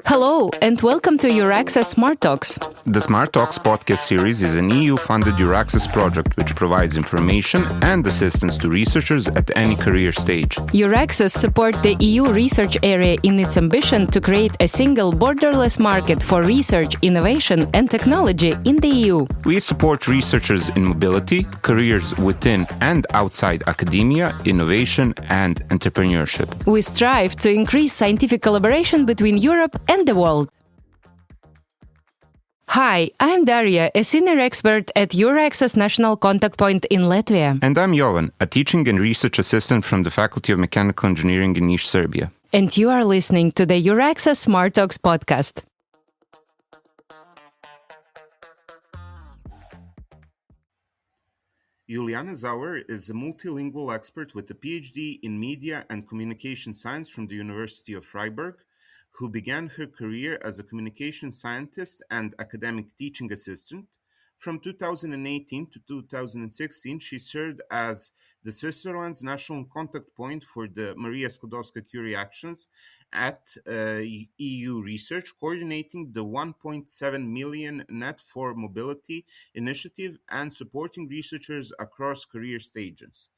Hello, and welcome to EURAXESS Smart Talks. The Smart Talks podcast series is an EU-funded EURAXESS project which provides information and assistance to researchers at any career stage. EURAXESS supports the EU research area in its ambition to create a single borderless market for research, innovation and technology in the EU. We support researchers in mobility, careers within and outside academia, innovation and entrepreneurship. We strive to increase scientific collaboration between Europe and the world. Hi, I'm Daria, a senior expert at EURAXESS National Contact Point in Latvia. And I'm Jovan, a teaching and research assistant from the Faculty of Mechanical Engineering in Niš, Serbia. And you are listening to the EURAXESS Smart Talks podcast. Juliane Sauer is a multilingual expert with a PhD in Media and Communication Science from the University of Freiburg, who began her career as a communication scientist and academic teaching assistant. From 2018 to 2016, she served as the Switzerland's national contact point for the Maria Skłodowska-Curie actions at EU Research, coordinating the 1.7 million Net for Mobility initiative and supporting researchers across career stages.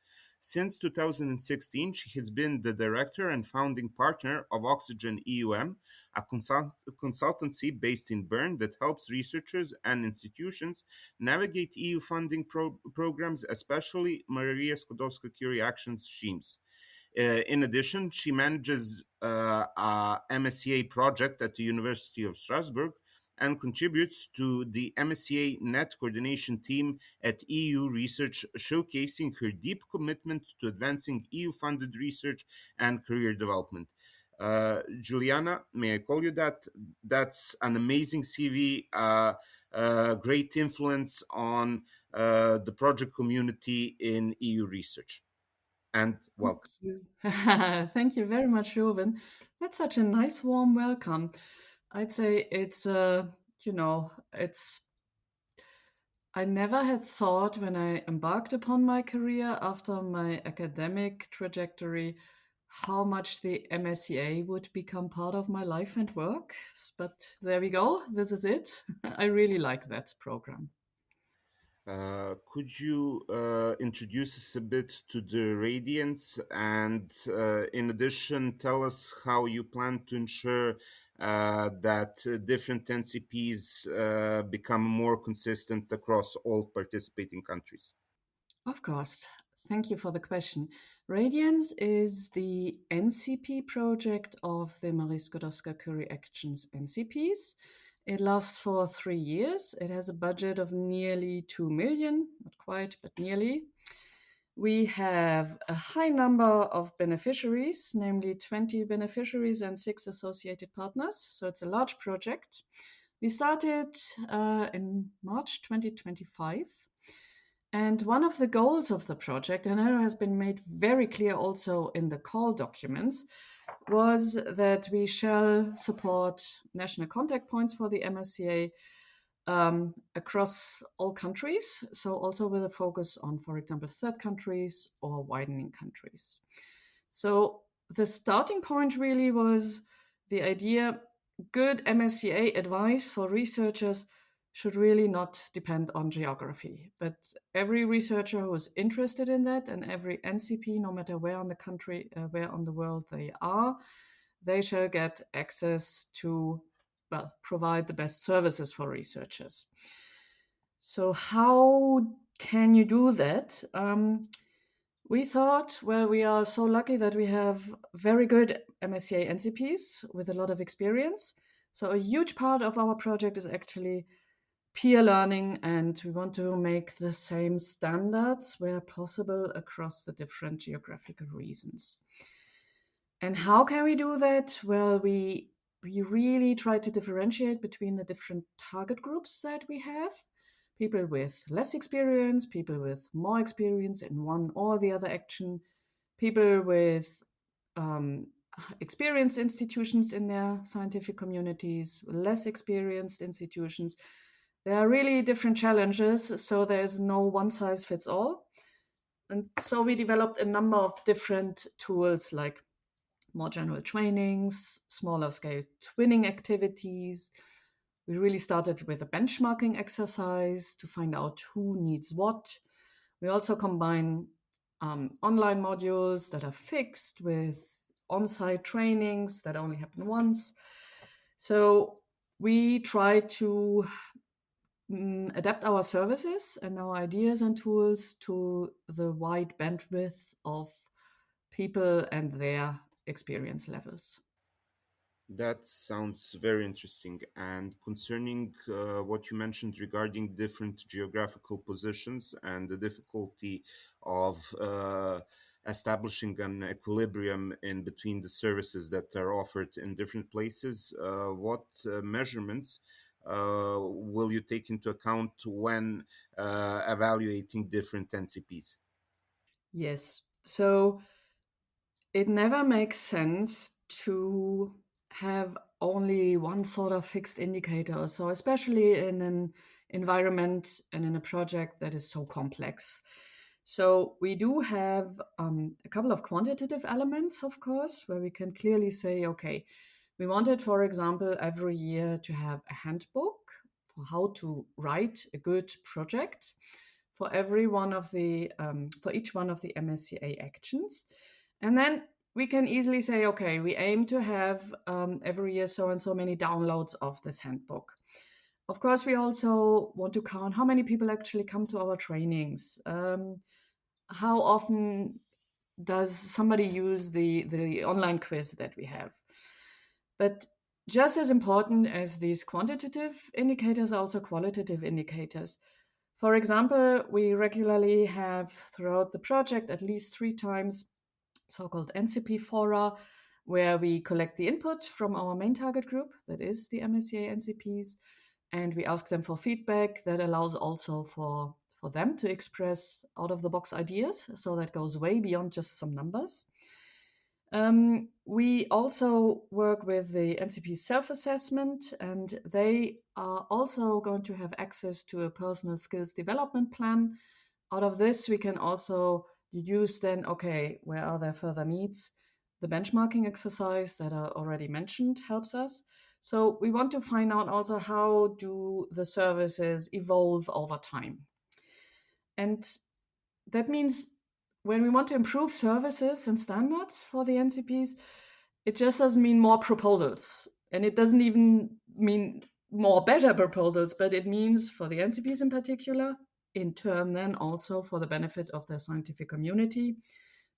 Since 2016, she has been the director and founding partner of OXYGENEUM, a consultancy based in Bern that helps researchers and institutions navigate EU funding programs, especially Maria Skłodowska-Curie Action schemes. In addition, she manages a MSCA project at the University of Strasbourg and contributes to the MSCA Net coordination team at EU Research, showcasing her deep commitment to advancing EU-funded research and career development. Juliana, may I call you that? That's an amazing CV, great influence on the project community in EU research. And welcome. Thank you very much, Jovan. That's such a nice, warm welcome. I'd say it's, I never had thought when I embarked upon my career after my academic trajectory how much the MSCA would become part of my life and work. But there we go. This is it. I really like that program. Could you introduce us a bit to the Radiance and in addition tell us how you plan to ensure that different NCPs become more consistent across all participating countries? Of course. Thank you for the question. Radiance is the NCP project of the Maria Skłodowska-Curie Actions NCPs. It lasts for 3 years. It has a budget of nearly 2 million, not quite, but nearly. We have a high number of beneficiaries, namely 20 beneficiaries and 6 associated partners. So it's a large project. We started in March 2025. And one of the goals of the project, and it has been made very clear also in the call documents, was that we shall support national contact points for the MSCA across all countries. So also with a focus on, for example, third countries or widening countries. So the starting point really was the idea, good MSCA advice for researchers should really not depend on geography. But every researcher who is interested in that and every NCP, no matter where on the country, where on the world they are, they shall get access to, well, provide the best services for researchers. So how can you do that? We thought, well, we are so lucky that we have very good MSCA NCPs with a lot of experience. So a huge part of our project is actually peer learning, and we want to make the same standards where possible across the different geographical regions. And how can we do that? Well, we really try to differentiate between the different target groups that we have. People with less experience, people with more experience in one or the other action, people with experienced institutions in their scientific communities, less experienced institutions. There are really different challenges, so there's no one size fits all. And so we developed a number of different tools like more general trainings, smaller scale twinning activities. We really started with a benchmarking exercise to find out who needs what. We also combine online modules that are fixed with on-site trainings that only happen once. So we try to adapt our services and our ideas and tools to the wide bandwidth of people and their experience levels. That sounds very interesting. And concerning what you mentioned regarding different geographical positions and the difficulty of establishing an equilibrium in between the services that are offered in different places, what measurements will you take into account when evaluating different NCPs? Yes. So it never makes sense to have only one sort of fixed indicator. So, especially in an environment and in a project that is so complex. So, we do have a couple of quantitative elements, of course, where we can clearly say, okay, we wanted, for example, every year to have a handbook for how to write a good project for every one of the for each one of the MSCA actions. And then we can easily say, okay, we aim to have every year so and so many downloads of this handbook. Of course, we also want to count how many people actually come to our trainings. How often does somebody use the online quiz that we have? But just as important as these quantitative indicators are also qualitative indicators. For example, we regularly have throughout the project at least 3 times so-called NCP fora, where we collect the input from our main target group, that is the MSCA NCPs, and we ask them for feedback that allows also for them to express out-of-the-box ideas. So that goes way beyond just some numbers. We also work with the NCP self-assessment, and they are also going to have access to a personal skills development plan. Out of this, we can also deduce then, okay, where are there further needs? The benchmarking exercise that I already mentioned helps us. So we want to find out also how do the services evolve over time. And that means when we want to improve services and standards for the NCPs, it just doesn't mean more proposals. And it doesn't even mean more better proposals, but it means for the NCPs in particular, in turn then also for the benefit of the scientific community,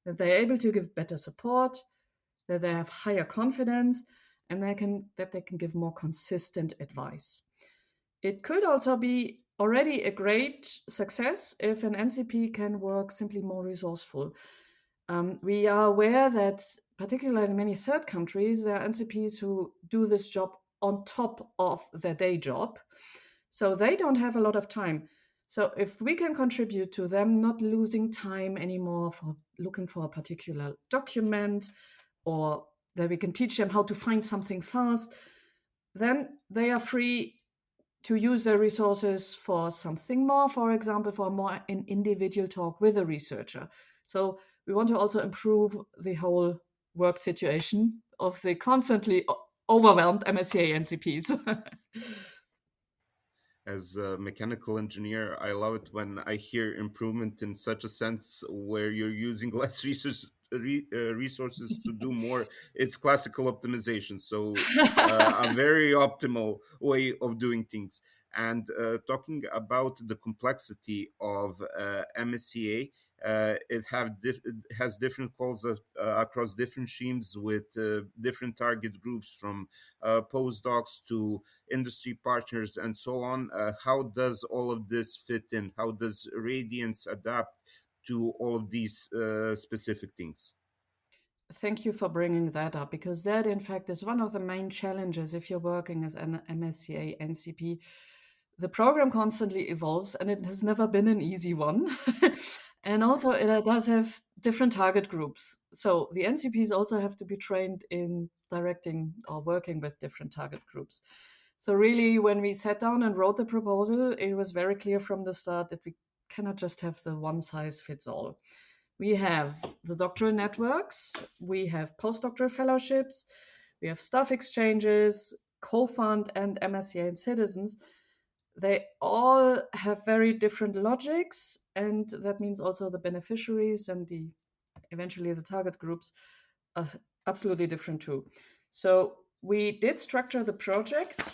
that they're able to give better support, that they have higher confidence, and that they can give more consistent advice. It could also be already a great success if an NCP can work simply more resourceful. We are aware that, particularly in many third countries, there are NCPs who do this job on top of their day job. So they don't have a lot of time. So if we can contribute to them not losing time anymore for looking for a particular document, or that we can teach them how to find something fast, then they are free to use their resources for something more, for example, for more an individual talk with a researcher. So we want to also improve the whole work situation of the constantly overwhelmed MSCA NCPs. As a mechanical engineer, I love it when I hear improvement in such a sense where you're using less resources to do more. It's classical optimization. So, a very optimal way of doing things. And talking about the complexity of MSCA, it has different calls across different streams with different target groups from postdocs to industry partners and so on. How does all of this fit in? How does Radiance adapt to all of these specific things? Thank you for bringing that up, because that, in fact, is one of the main challenges if you're working as an MSCA NCP. The program constantly evolves, and it has never been an easy one. And also, it does have different target groups. So the NCPs also have to be trained in directing or working with different target groups. So really, when we sat down and wrote the proposal, it was very clear from the start that we cannot just have the one size fits all. We have the doctoral networks, we have postdoctoral fellowships, we have staff exchanges, co-fund and MSCA and citizens. They all have very different logics, and that means also the beneficiaries and eventually the target groups are absolutely different too. So we did structure the project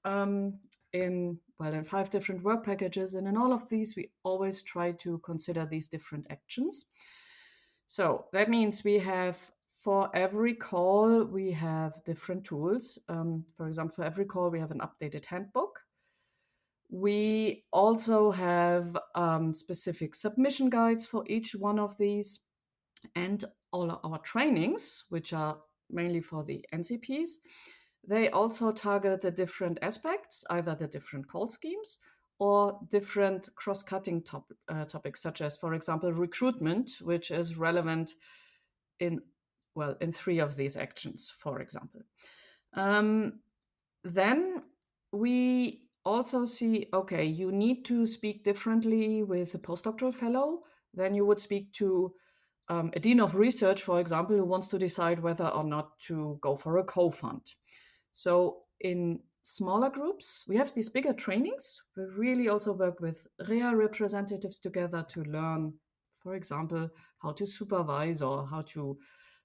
in 5 different work packages, and in all of these we always try to consider these different actions. So that means we have, for every call we have different tools. For example, for every call we have an updated handbook. We also have specific submission guides for each one of these, and all our trainings, which are mainly for the NCPs, they also target the different aspects, either the different call schemes or different cross-cutting topics, such as, for example, recruitment, which is relevant in 3 of these actions, for example. Then we also see, okay, you need to speak differently with a postdoctoral fellow than you would speak to a dean of research, for example, who wants to decide whether or not to go for a co-fund. So in smaller groups, we have these bigger trainings. We really also work with REA representatives together to learn, for example, how to supervise or how to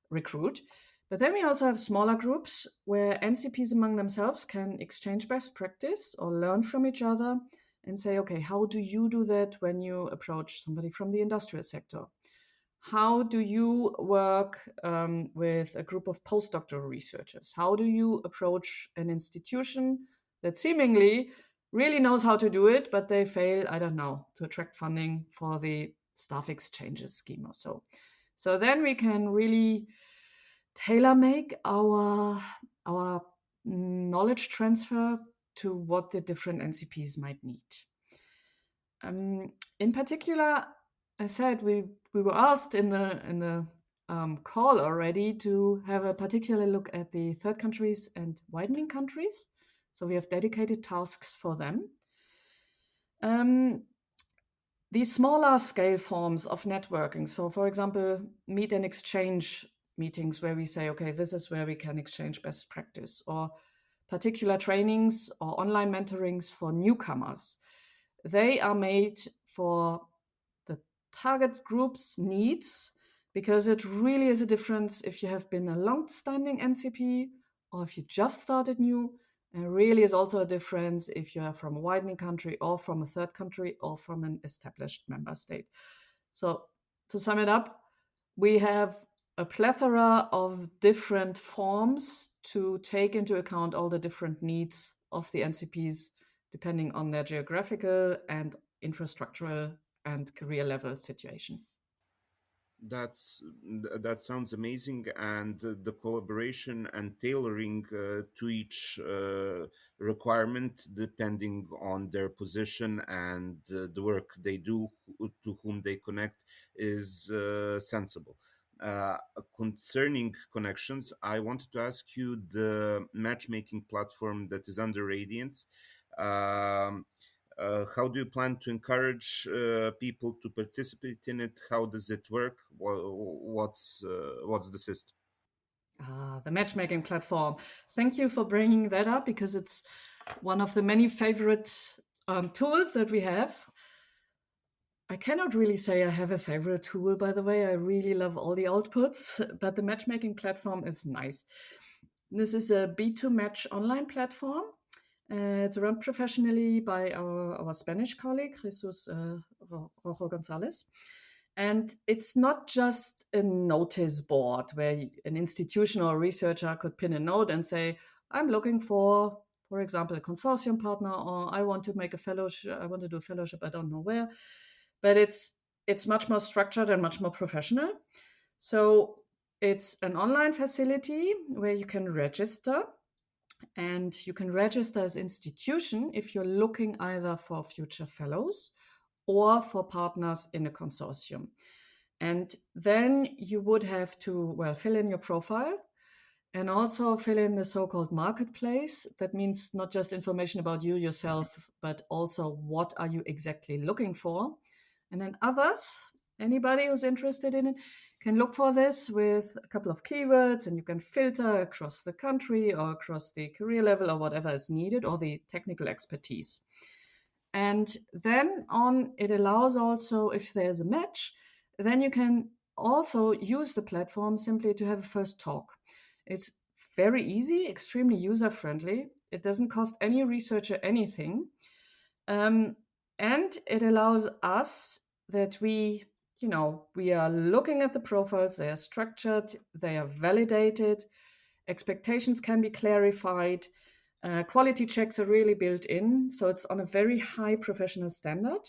recruit. But then we also have smaller groups where NCPs among themselves can exchange best practice or learn from each other and say, okay, how do you do that when you approach somebody from the industrial sector? How do you work with a group of postdoctoral researchers? How do you approach an institution that seemingly really knows how to do it, but they fail, I don't know, to attract funding for the staff exchanges scheme or so? So then we can really tailor make our knowledge transfer to what the different NCPs might need. In particular, I said we were asked in the call already to have a particular look at the third countries and widening countries. So we have dedicated tasks for them. These smaller scale forms of networking. So for example, meet and exchange meetings where we say, okay, this is where we can exchange best practice, or particular trainings or online mentorings for newcomers. They are made for the target group's needs, because it really is a difference if you have been a long-standing NCP or if you just started new. And really is also a difference if you are from a widening country or from a third country or from an established member state. So to sum it up, we have a plethora of different forms to take into account all the different needs of the NCPs, depending on their geographical and infrastructural and career level situation. That sounds amazing, and the collaboration and tailoring to each requirement depending on their position and the work they do, to whom they connect, is sensible. Concerning connections, I wanted to ask you, the matchmaking platform that is under Radiance. How do you plan to encourage people to participate in it? How does it work? What's the system? The matchmaking platform. Thank you for bringing that up, because it's one of the many favorite tools that we have. I cannot really say I have a favorite tool, by the way. I really love all the outputs, but the matchmaking platform is nice. This is a B2Match online platform. It's run professionally by our Spanish colleague, Jesus Rojo Gonzalez. And it's not just a notice board where an institution or researcher could pin a note and say, I'm looking for example, a consortium partner, or I want to make a fellowship, I want to do a fellowship, I don't know where. But it's much more structured and much more professional. So it's an online facility where you can register. And you can register as institution if you're looking either for future fellows or for partners in a consortium. And then you would have to, fill in your profile and also fill in the so-called marketplace. That means not just information about you yourself, but also what are you exactly looking for. And then others, anybody who's interested in it can look for this with a couple of keywords, and you can filter across the country or across the career level or whatever is needed, or the technical expertise. And then on, it allows also, if there's a match, then you can also use the platform simply to have a first talk. It's very easy, extremely user-friendly. It doesn't cost any researcher anything. And it allows us that we are looking at the profiles, they are structured, they are validated, expectations can be clarified, quality checks are really built in, so it's on a very high professional standard.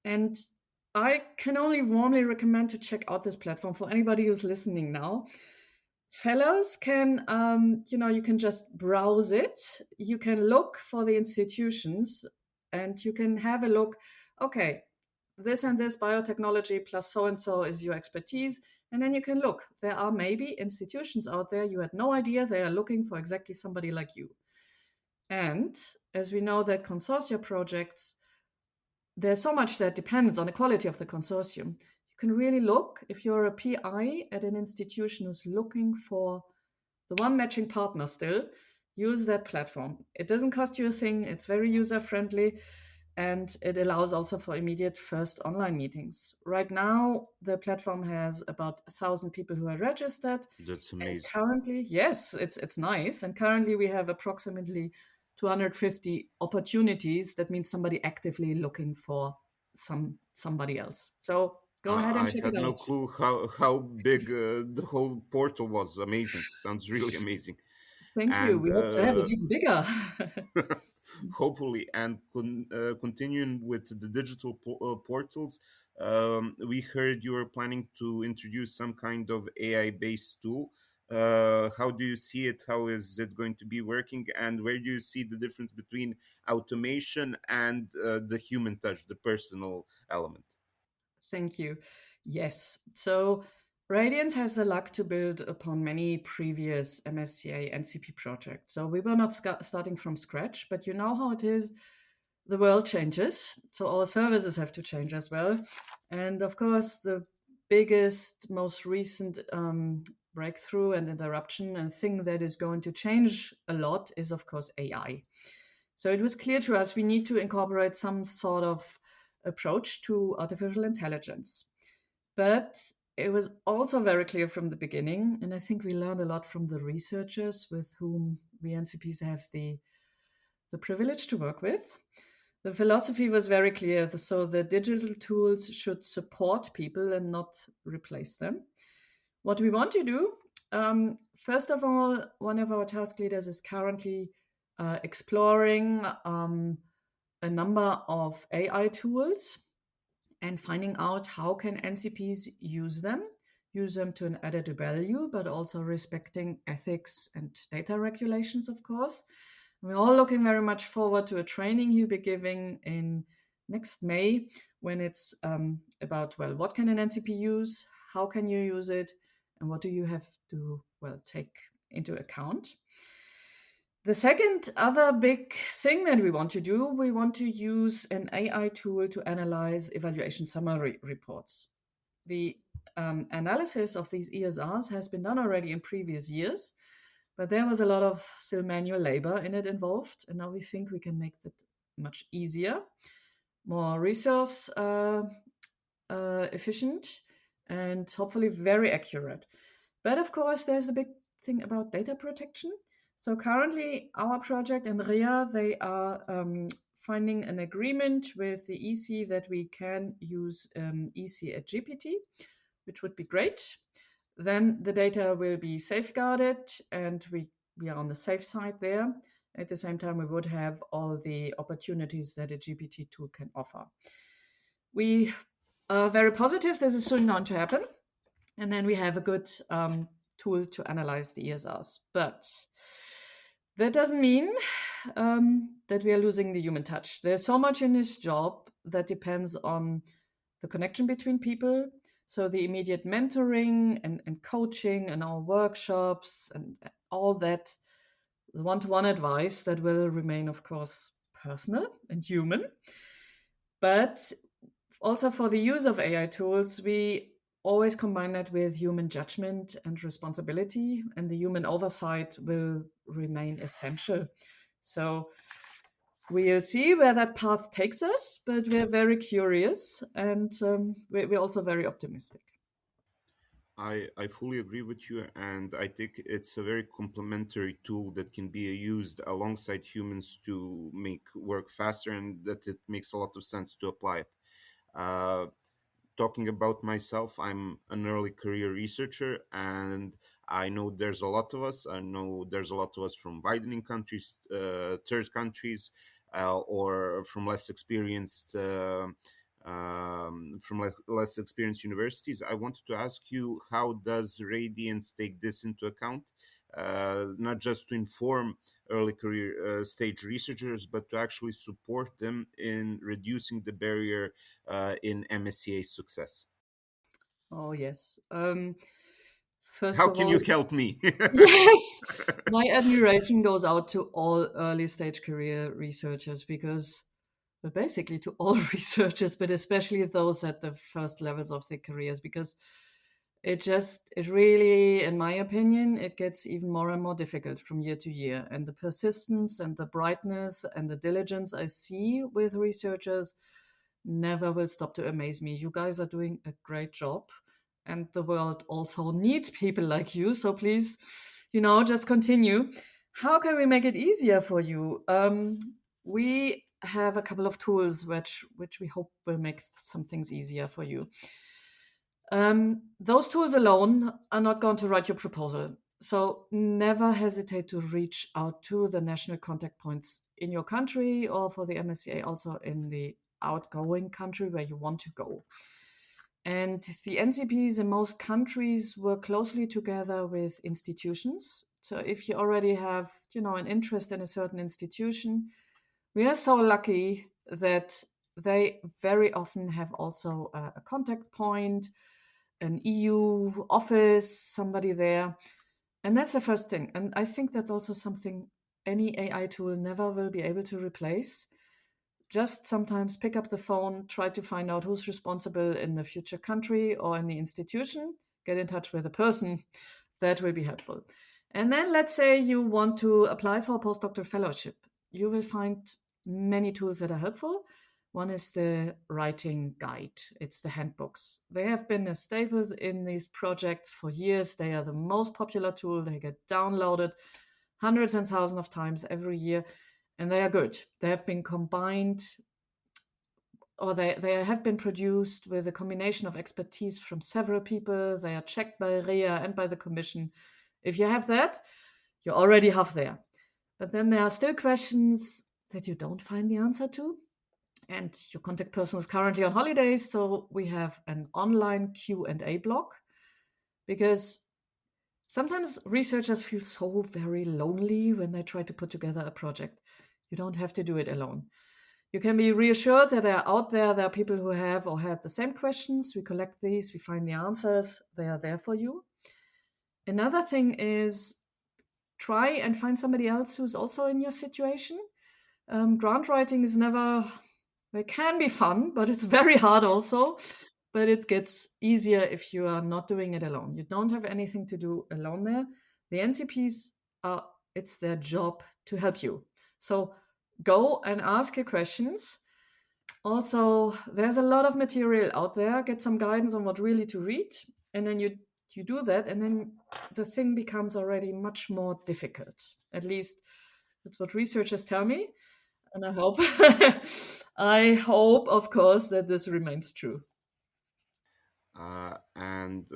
And I can only warmly recommend to check out this platform for anybody who's listening now. Fellows can, you can just browse it. You can look for the institutions and you can have a look. Okay, this and this biotechnology plus so and so is your expertise. And then you can look. There are maybe institutions out there you had no idea they are looking for exactly somebody like you. And as we know that consortia projects, there's so much that depends on the quality of the consortium. You can really look, if you're a PI at an institution who's looking for the one matching partner still, use that platform. It doesn't cost you a thing. It's very user-friendly. And it allows also for immediate first online meetings. Right now, the platform has about 1,000 people who are registered. That's amazing. Currently, yes, it's nice. And currently we have approximately 250 opportunities. That means somebody actively looking for somebody else. So go ahead and I check had it no out. clue how big the whole portal was. Amazing. Sounds really amazing. Thank you. And We hope to have it even bigger. hopefully, and continuing with the digital portals, we heard you are planning to introduce some kind of AI based tool. How do you see it? How is it going to be working? And where do you see the difference between automation and the human touch, the personal element? Thank you. Yes. So Radiance has the luck to build upon many previous MSCA NCP projects. So we were not starting from scratch, but you know how it is. The world changes. So our services have to change as well. And of course, the biggest, most recent breakthrough and interruption and thing that is going to change a lot is, of course, AI. So it was clear to us we need to incorporate some sort of approach to artificial intelligence. But it was also very clear from the beginning, and I think we learned a lot from the researchers with whom we NCPs have the privilege to work with. The philosophy was very clear. So the digital tools should support people and not replace them. What we want to do, first of all, one of our task leaders is currently exploring a number of AI tools and finding out how can NCPs use them to an added value, but also respecting ethics and data regulations, of course. We're all looking very much forward to a training he'll be giving in next May, when it's about, well, what can an NCP use? How can you use it? And what do you have to, well, take into account? The second other big thing that we want to do, we want to use an AI tool to analyze evaluation summary reports. The analysis of these ESRs has been done already in previous years, but there was a lot of still manual labor in it involved. And now we think we can make that much easier, more resource efficient, and hopefully very accurate. But of course, there's the big thing about data protection. So currently, our project and RIA, they are finding an agreement with the EC that we can use EC at GPT, which would be great. Then the data will be safeguarded and we are on the safe side there. At the same time, we would have all the opportunities that a GPT tool can offer. We are very positive this is soon going to happen. And then we have a good tool to analyze the ESRs. But that doesn't mean that we are losing the human touch. There's so much in this job that depends on the connection between people. So the immediate mentoring and coaching and our workshops and all that, the one-to-one advice that will remain, of course, personal and human. But Also, for the use of AI tools, we always combine that with human judgment and responsibility, and the human oversight will remain essential. So we'll see where that path takes us, but we're very curious, and we're also very optimistic. I fully agree with you, and I think it's a very complementary tool that can be used alongside humans to make work faster, and that it makes a lot of sense to apply it. Uh, Talking about myself, I'm an early career researcher, and I know there's a lot of us. I know there's a lot of us from widening countries, third countries, or from less experienced. From less experienced universities. I wanted to ask you, how does Radiance take this into account? Not just to inform early career stage researchers, but to actually support them in reducing the barrier in MSCA success. Oh, yes. First How of can you all, help me? yes, my admiration goes out to all early stage career researchers because, but basically to all researchers, but especially those at the first levels of their careers, because it really, in my opinion, it gets even more and more difficult from year to year. And the persistence and the brightness and the diligence I see with researchers never will stop to amaze me. You guys are doing a great job, and the world also needs people like you. So please, just continue. How can we make it easier for you? We have a couple of tools which we hope will make some things easier for you. Those tools alone are not going to write your proposal. So never hesitate to reach out to the national contact points in your country, or for the MSCA also in the outgoing country where you want to go. And the NCPs in most countries work closely together with institutions. So if you already have, an interest in a certain institution, we are so lucky that they very often have also a contact point, an EU office, somebody there. And that's the first thing. And I think that's also something any AI tool never will be able to replace. Just sometimes pick up the phone, try to find out who's responsible in the future country or in the institution, get in touch with a person. That will be helpful. And then let's say you want to apply for a postdoctoral fellowship. You will find many tools that are helpful. One is the writing guide. It's the handbooks. They have been a staple in these projects for years. They are the most popular tool. They get downloaded hundreds and thousands of times every year, and they are good. They have been combined, or they have been produced with a combination of expertise from several people. They are checked by REA and by the Commission. If you have that, you're already half there. But then there are still questions that you don't find the answer to, and your contact person is currently on holidays, so we have an online Q&A block, because sometimes researchers feel so very lonely when they try to put together a project. You don't have to do it alone. You can be reassured that they're out there. There are people who have or had the same questions. We collect these, we find the answers. They are there for you. Another thing is, try and find somebody else who's also in your situation. Grant writing is it can be fun, but it's very hard also. But it gets easier if you are not doing it alone. You don't have anything to do alone there. The NCPs it's their job to help you. So go and ask your questions. Also, there's a lot of material out there. Get some guidance on what really to read, and then you do that, and then the thing becomes already much more difficult. At least that's what researchers tell me, and I hope I hope, of course, that this remains true. And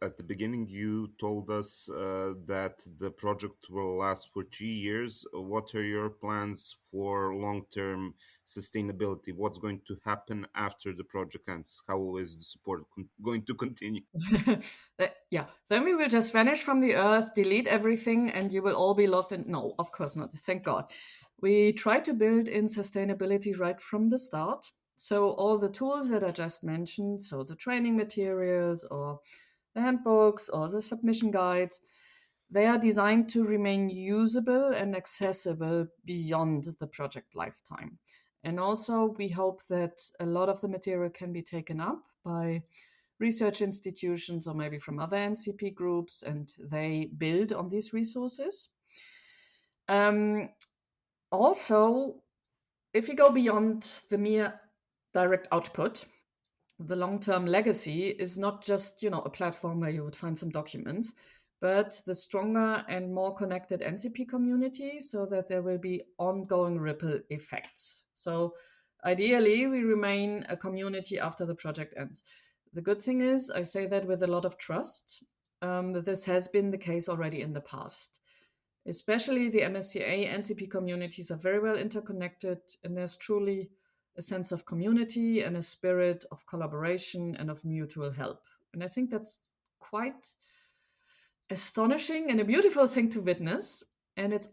at the beginning, you told us that the project will last for 3 years. What are your plans for long-term sustainability? What's going to happen after the project ends? How is the support going to continue? Yeah, then we will just vanish from the earth, delete everything, and you will all be lost. And no, of course not. Thank God. We try to build in sustainability right from the start. So all the tools that I just mentioned, so the training materials or the handbooks or the submission guides, they are designed to remain usable and accessible beyond the project lifetime. And also, we hope that a lot of the material can be taken up by research institutions or maybe from other NCP groups, and they build on these resources. Also, if you go beyond the mere direct output, the long-term legacy is not just, a platform where you would find some documents, but the stronger and more connected NCP community, so that there will be ongoing ripple effects. So ideally, we remain a community after the project ends. The good thing is, I say that with a lot of trust. This has been the case already in the past. Especially the MSCA NCP communities are very well interconnected, and there's truly a sense of community and a spirit of collaboration and of mutual help. And I think that's quite astonishing and a beautiful thing to witness. And it's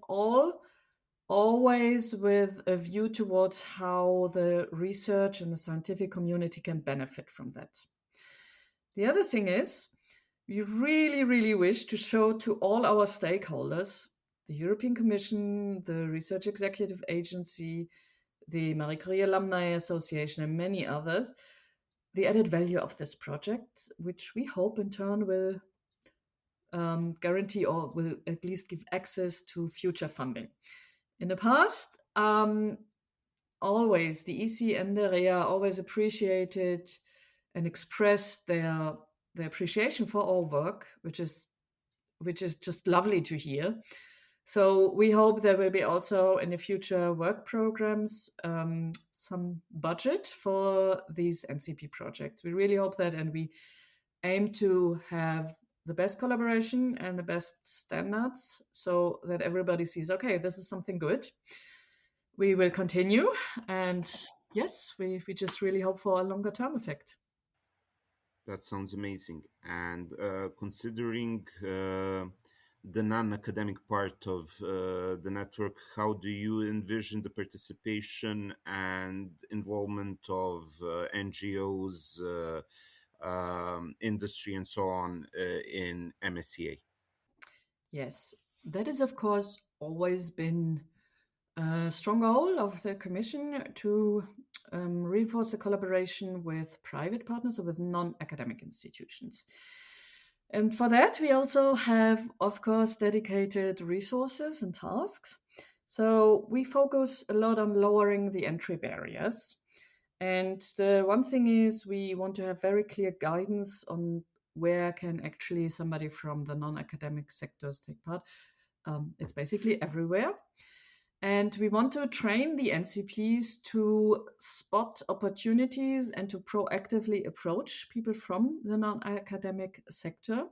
always with a view towards how the research and the scientific community can benefit from that. The other thing is, we really, really wish to show to all our stakeholders, the European Commission, the Research Executive Agency, the Marie Curie Alumni Association, and many others, the added value of this project, which we hope in turn will guarantee or will at least give access to future funding. In the past, always the EC and the REA always appreciated and expressed their appreciation for our work, which is just lovely to hear. So we hope there will be also in the future work programs some budget for these NCP projects. We really hope that, and we aim to have the best collaboration and the best standards so that everybody sees, okay, this is something good. We will continue, and yes, we just really hope for a longer term effect. That sounds amazing. And considering the non-academic part of the network, how do you envision the participation and involvement of NGOs, industry, and so on in MSCA? Yes, that is, of course, always been a strong goal of the Commission to reinforce the collaboration with private partners or with non-academic institutions. And for that, we also have, of course, dedicated resources and tasks. So we focus a lot on lowering the entry barriers. And the one thing is, we want to have very clear guidance on where can actually somebody from the non-academic sectors take part. It's basically everywhere. And we want to train the NCPs to spot opportunities and to proactively approach people from the non-academic sector.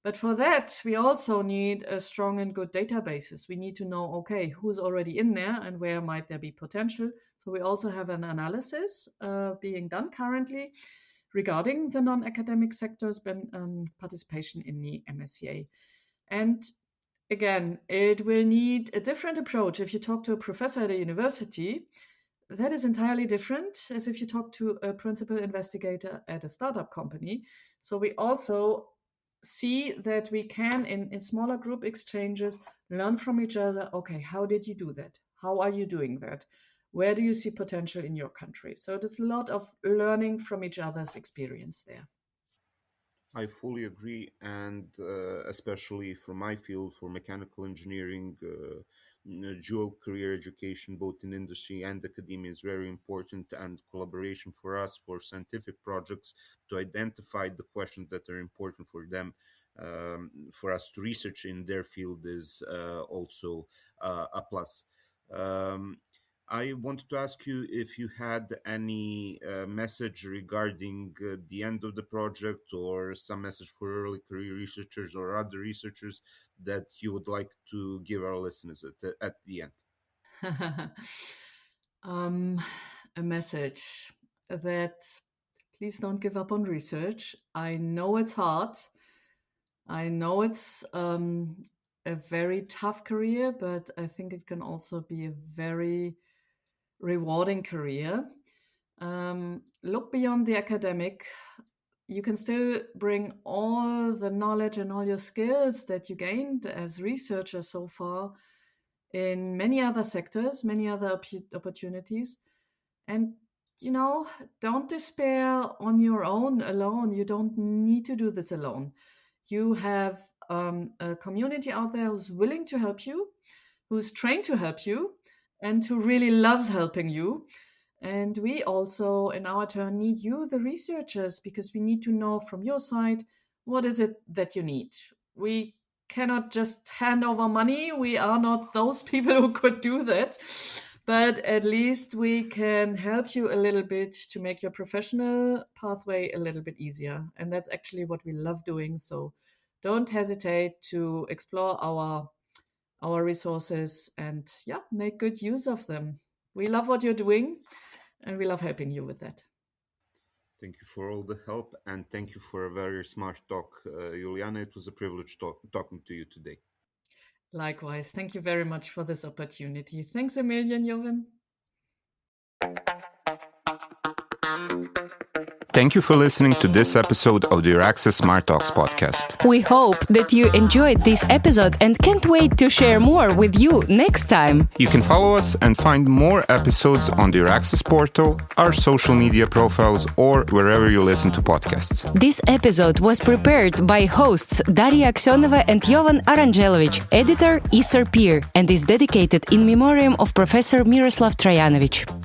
But for that, we also need a strong and good databases. We need to know, okay, who's already in there and where might there be potential. So we also have an analysis being done currently regarding the non-academic sector's participation in the MSCA. And again, it will need a different approach. If you talk to a professor at a university, that is entirely different as if you talk to a principal investigator at a startup company. So we also see that we can, in smaller group exchanges, learn from each other. Okay, how did you do that? How are you doing that? Where do you see potential in your country? So there's a lot of learning from each other's experience there. I fully agree, and especially for my field, for mechanical engineering, dual career education, both in industry and academia, is very important, and collaboration for us for scientific projects to identify the questions that are important for them, for us to research in their field, is also a plus. Um, I wanted to ask you if you had any message regarding the end of the project, or some message for early career researchers or other researchers that you would like to give our listeners at the end. A message that please don't give up on research. I know it's hard. I know it's a very tough career, but I think it can also be a very rewarding career. Look beyond the academic. You can still bring all the knowledge and all your skills that you gained as researcher so far in many other sectors, many other opportunities. And, don't despair on your own alone. You don't need to do this alone. You have a community out there who's willing to help you, who's trained to help you, and who really loves helping you. And we also, in our turn, need you, the researchers, because we need to know from your side, what is it that you need? We cannot just hand over money. We are not those people who could do that. But at least we can help you a little bit to make your professional pathway a little bit easier. And that's actually what we love doing. So don't hesitate to explore our resources and make good use of them. We love what you're doing and we love helping you with that. Thank you for all the help, and thank you for a very smart talk, Juliane. It was a privilege talking to you today. Likewise, thank you very much for this opportunity. Thanks a million, Jovan. Thank you for listening to this episode of the EURAXESS Smart Talks podcast. We hope that you enjoyed this episode and can't wait to share more with you next time. You can follow us and find more episodes on the EURAXESS portal, our social media profiles, or wherever you listen to podcasts. This episode was prepared by hosts Daria Aksionova and Jovan Aranjelovic, editor Isar Peer, and is dedicated in memoriam of Professor Miroslav Trajanovic.